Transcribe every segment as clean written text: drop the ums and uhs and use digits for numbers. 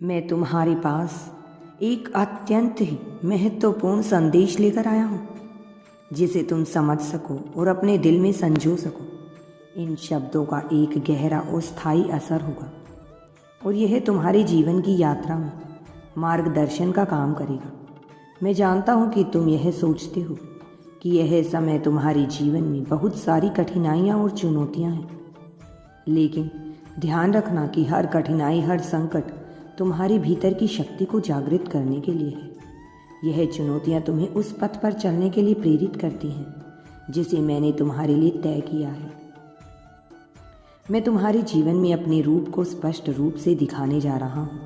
मैं तुम्हारे पास एक अत्यंत ही महत्वपूर्ण संदेश लेकर आया हूँ, जिसे तुम समझ सको और अपने दिल में संजो सको। इन शब्दों का एक गहरा और स्थायी असर होगा और यह तुम्हारे जीवन की यात्रा में मार्गदर्शन का काम करेगा। मैं जानता हूँ कि तुम यह सोचते हो कि यह समय तुम्हारे जीवन में बहुत सारी कठिनाइयाँ और चुनौतियाँ हैं, लेकिन ध्यान रखना कि हर कठिनाई, हर संकट तुम्हारे भीतर की शक्ति को जागृत करने के लिए है। यह चुनौतियाँ तुम्हें उस पथ पर चलने के लिए प्रेरित करती हैं जिसे मैंने तुम्हारे लिए तय किया है। मैं तुम्हारे जीवन में अपने रूप को स्पष्ट रूप से दिखाने जा रहा हूँ।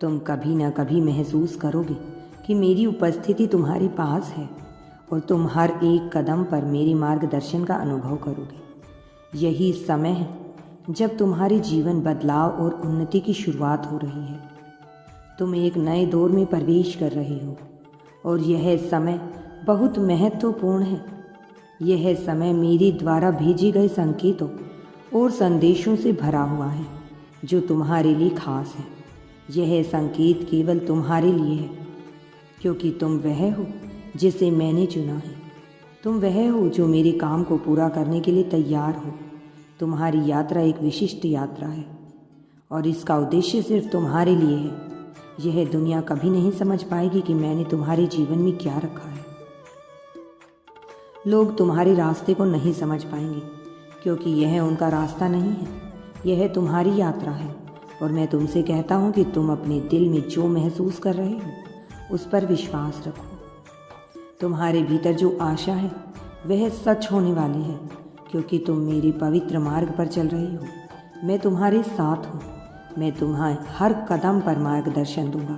तुम कभी न कभी महसूस करोगे कि मेरी उपस्थिति तुम्हारे पास है और तुम हर एक कदम पर मेरे मार्गदर्शन का अनुभव करोगे। यही समय है जब तुम्हारे जीवन बदलाव और उन्नति की शुरुआत हो रही है। तुम एक नए दौर में प्रवेश कर रहे हो और यह समय बहुत महत्वपूर्ण है। यह समय मेरे द्वारा भेजे गए संकेतों और संदेशों से भरा हुआ है जो तुम्हारे लिए खास है। यह संकेत केवल तुम्हारे लिए है क्योंकि तुम वह हो जिसे मैंने चुना है। तुम वह हो जो मेरे काम को पूरा करने के लिए तैयार हो। तुम्हारी यात्रा एक विशिष्ट यात्रा है और इसका उद्देश्य सिर्फ तुम्हारे लिए है। यह दुनिया कभी नहीं समझ पाएगी कि मैंने तुम्हारे जीवन में क्या रखा है। लोग तुम्हारे रास्ते को नहीं समझ पाएंगे क्योंकि यह उनका रास्ता नहीं है, यह तुम्हारी यात्रा है। और मैं तुमसे कहता हूँ कि तुम अपने दिल में जो महसूस कर रहे हो उस पर विश्वास रखो। तुम्हारे भीतर जो आशा है वह सच होने वाली है क्योंकि तुम मेरे पवित्र मार्ग पर चल रही हो। मैं तुम्हारे साथ हूँ। मैं तुम्हें हर कदम पर मार्गदर्शन दूंगा।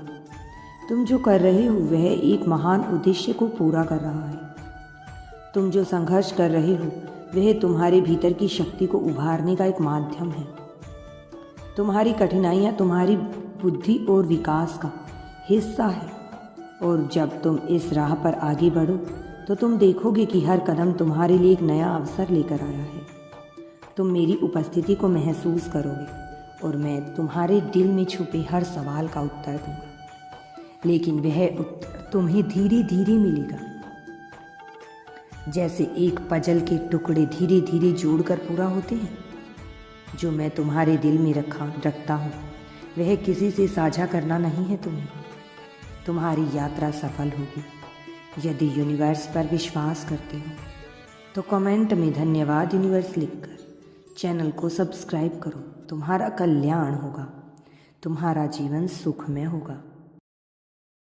तुम जो कर रहे हो वह एक महान उद्देश्य को पूरा कर रहा है। तुम जो संघर्ष कर रहे हो वह तुम्हारे भीतर की शक्ति को उभारने का एक माध्यम है। तुम्हारी कठिनाइयाँ तुम्हारी बुद्धि और विकास का हिस्सा है और जब तुम इस राह पर आगे बढ़ो तो तुम देखोगे कि हर कदम तुम्हारे लिए एक नया अवसर लेकर आया है। तुम मेरी उपस्थिति को महसूस करोगे और मैं तुम्हारे दिल में छुपे हर सवाल का उत्तर दूंगा, लेकिन वह उत्तर तुम्हें धीरे धीरे मिलेगा। जैसे एक पजल के टुकड़े धीरे धीरे जोड़कर पूरा होते हैं। जो मैं तुम्हारे दिल में रखता हूँ वह किसी से साझा करना नहीं है। तुम्हारी यात्रा सफल होगी यदि यूनिवर्स पर विश्वास करते हो तो कमेंट में धन्यवाद यूनिवर्स लिखकर चैनल को सब्सक्राइब करो। तुम्हारा कल्याण होगा, तुम्हारा जीवन सुखमय होगा।